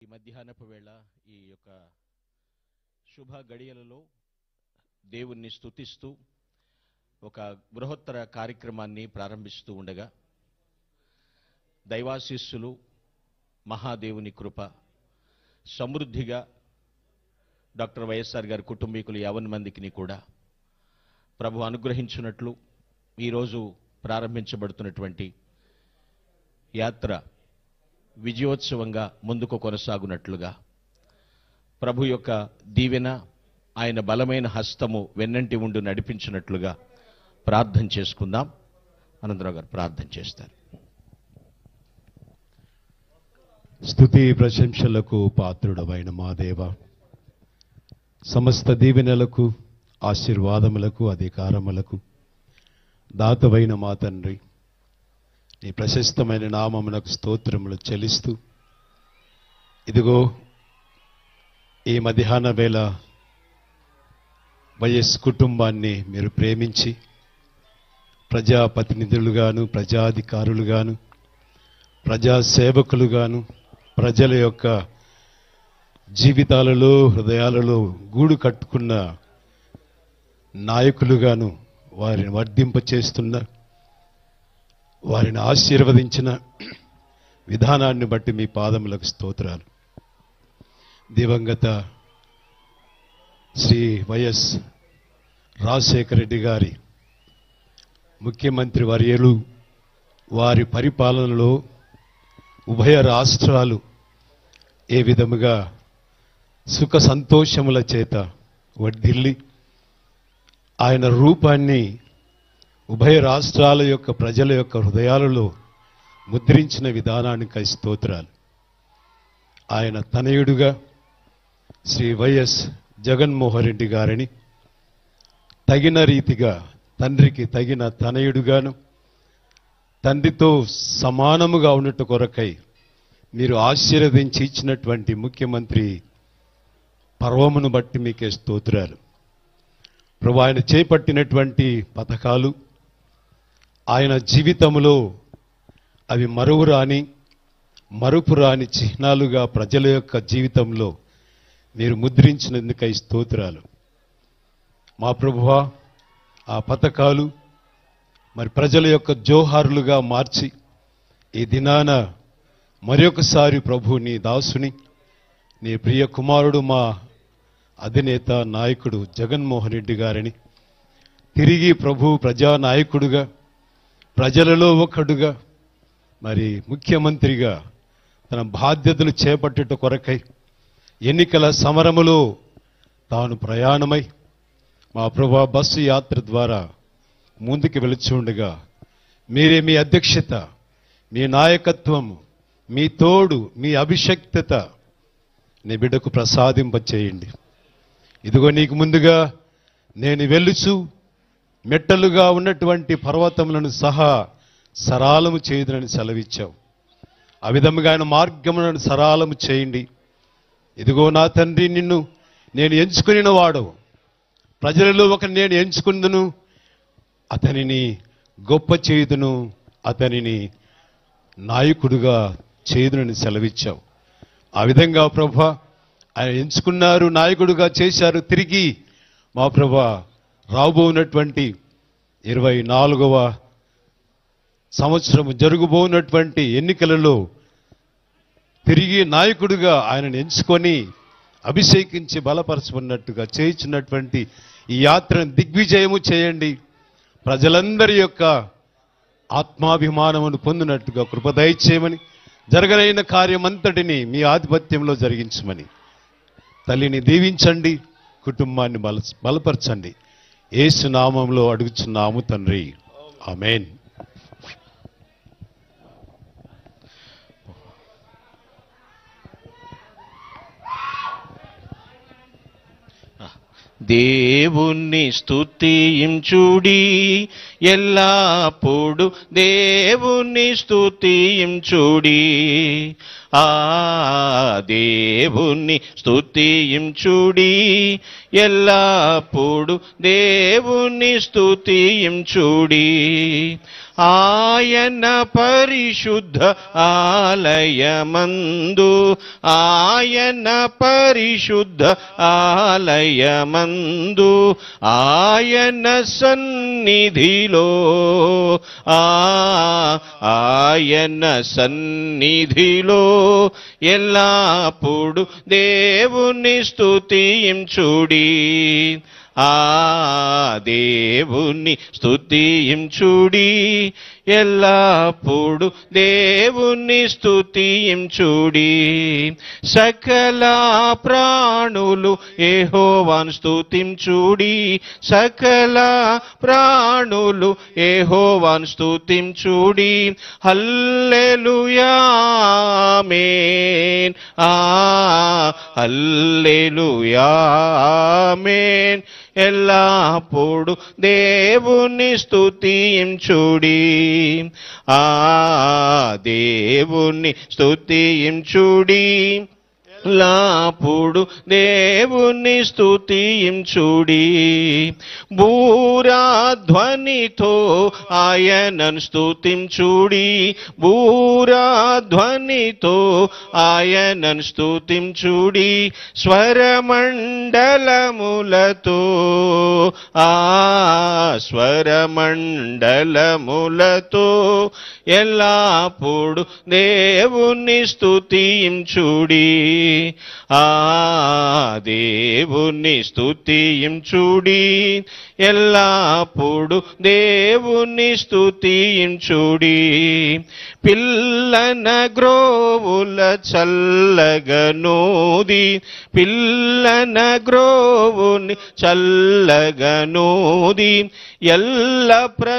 నేటి మధ్యాహ్నపు వేళ ఈ యొక్క శుభ గడియలలో దేవుణ్ణి స్తుతిస్తూ ఒక బృహత్తర కార్యక్రమాన్ని ప్రారంభిస్తూ ఉండగా దైవాశీస్సులు మహాదేవుని కృప సమృద్ధిగా డాక్టర్ వైఎస్ఆర్ గారి కుటుంబీకులు 50 మందికి కూడా ప్రభు అనుగ్రహించినట్లు ఈరోజు ప్రారంభించబడుతున్నటువంటి యాత్ర విజయోత్సవంగా ముందుకు కొనసాగునట్లుగా ప్రభు యొక్క దీవెన ఆయన బలమైన హస్తము వెన్నంటి ఉండి నడిపించినట్లుగా ప్రార్థన చేసుకుందాం. అనంతరావు గారు ప్రార్థన చేస్తారు. స్తుతి ప్రశంసలకు పాత్రుడవైన మా దేవ, సమస్త దీవెనలకు ఆశీర్వాదములకు అధికారములకు దాతవైన మా తండ్రి, నీ ప్రశస్తమైన నామమునకు స్తోత్రములు చెల్లిస్తూ ఇదిగో ఈ మధ్యాహ్న వేళ వైఎస్ కుటుంబాన్ని మీరు ప్రేమించి ప్రజాప్రతినిధులుగాను ప్రజాధికారులుగాను ప్రజాసేవకులుగాను ప్రజల యొక్క జీవితాలలో హృదయాలలో గూడు కట్టుకున్న నాయకులుగాను వారిని వర్ధింపచేస్తున్న వారిని ఆశీర్వదించిన విధానాన్ని బట్టి మీ పాదములకు స్తోత్రాలు. దివంగత శ్రీ వైఎస్ రాజశేఖర రెడ్డి గారి ముఖ్యమంత్రి వర్యులు వారి పరిపాలనలో ఉభయ రాష్ట్రాలు ఏ విధముగా సుఖ సంతోషముల చేత వర్ధిల్లి ఆయన రూపాన్ని ఉభయ రాష్ట్రాల యొక్క ప్రజల యొక్క హృదయాలలో ముద్రించిన విధానానికి స్తోత్రాలు. ఆయన తనయుడుగా శ్రీ వైఎస్ జగన్మోహన్ రెడ్డి గారిని తగిన రీతిగా తండ్రికి తగిన తనయుడుగాను తండ్రితో సమానముగా ఉన్నట్టు కొరకై మీరు ఆశీర్వదించి ఇచ్చినటువంటి ముఖ్యమంత్రి పర్వమును బట్టి మీకే స్తోత్రాలు. ప్రభు ఆయన చేపట్టినటువంటి పథకాలు ఆయన జీవితంలో అవి మరుపురాని చిహ్నాలుగా ప్రజల యొక్క జీవితంలో మీరు ముద్రించినందుకై స్తోత్రాలు. మా ప్రభువా, ఆ పథకాలు మరి ప్రజల యొక్క జోహారులుగా మార్చి ఈ దినాన మరొకసారి ప్రభు నీ దాసుని నీ ప్రియ కుమారుడు మా అధినేత నాయకుడు జగన్మోహన్ రెడ్డి గారిని తిరిగి ప్రభు ప్రజానాయకుడుగా ప్రజలలో ఒకడుగా మరి ముఖ్యమంత్రిగా తన బాధ్యతలు చేపట్టుట కొరకై ఎన్నికల సమరములో తాను ప్రయాణమై మా ప్రభు బస్సు యాత్ర ద్వారా ముందుకు వెళుచుండగా మీరే మీ అధ్యక్షత, మీ నాయకత్వం, మీ తోడు, మీ అభిషక్తత నీ బిడ్డకు ప్రసాదింపచేయండి. ఇదిగో నీకు ముందుగా నేను వెళ్ళుచు మెట్టలుగా ఉన్నటువంటి పర్వతములను సహా సరాలము చేయుదునని సెలవిచ్చావు. ఆ విధముగా ఆయన మార్గములను సరాలము చేయండి. ఇదిగో నా తండ్రి, నిన్ను నేను ఎంచుకుని వాడవు, ప్రజలలో ఒక నేను ఎంచుకుందును, అతనిని గొప్ప చేయుదును, అతనిని నాయకుడుగా చేయుదునని సెలవిచ్చావు. ఆ విధంగా ప్రభా ఆయన ఎంచుకున్నారు, నాయకుడుగా చేశారు. తిరిగి మా ప్రభా రాబోనటువంటి 24వ సంవత్సరము జరుగుబోనటువంటి ఎన్నికలలో తిరిగి నాయకుడిగా ఆయనను ఎంచుకొని అభిషేకించి బలపరచుకున్నట్టుగా చేయించినటువంటి ఈ యాత్రను దిగ్విజయము చేయండి. ప్రజలందరి యొక్క ఆత్మాభిమానమును పొందినట్టుగా కృప దయచేయమని, జరగనైన కార్యమంతటిని మీ ఆధిపత్యంలో జరిగించమని తల్లిని దీవించండి, కుటుంబాన్ని బలపరచండి. యేసు నామములో అడుగుచున్నాము తండ్రి, ఆమేన్. దేవుణ్ణి స్తుతించుడి, ఎల్లప్పుడు దేవుని స్తుతించుడి. ఆ దేవుని స్తుతించుడి, ఎల్లప్పుడు దేవుని స్తుతించుడి. ఆయన పరిశుద్ధ ఆలయమందు, ఆయన పరిశుద్ధ ఆలయమందు, ఆయన సన్నిధిలో, ఆయన సన్నిధిలో ఎల్లప్పుడు దేవుని స్తుతించుడి. ఆ దేవుని స్తుతించుడి, ఎల్లప్పుడు దేవుని స్తుతించుడి. సకల ప్రాణులు యెహోవాను స్తుతించుడి, సకల ప్రాణులు యెహోవాను స్తుతించుడి. హల్లెలూయా ఆమేన్, హల్లెలూయా ఆమేన్. ఎల్లప్పుడు దేవుని స్తుతించుడి, ఆ దేవుని స్తుతించుడి, ఎల్లప్పుడు దేవుని స్తుతించుడి. బూరాధ్వనితో ఆయనను స్తుతించుడి, బూరాధ్వనితో ఆయనను స్తుతించుడి. స్వరమండలములతో, స్వరమండలములతో ఎల్లప్పుడు దేవుని స్తుతించుడి, దేవుని స్తుతించుడి, ఎల్లప్పుడు దేవుని స్తుతించుడి. పిల్లన గ్రోవుల చల్లగనూది, పిల్లన గ్రోవుని చల్లగనూది, ఎల్ల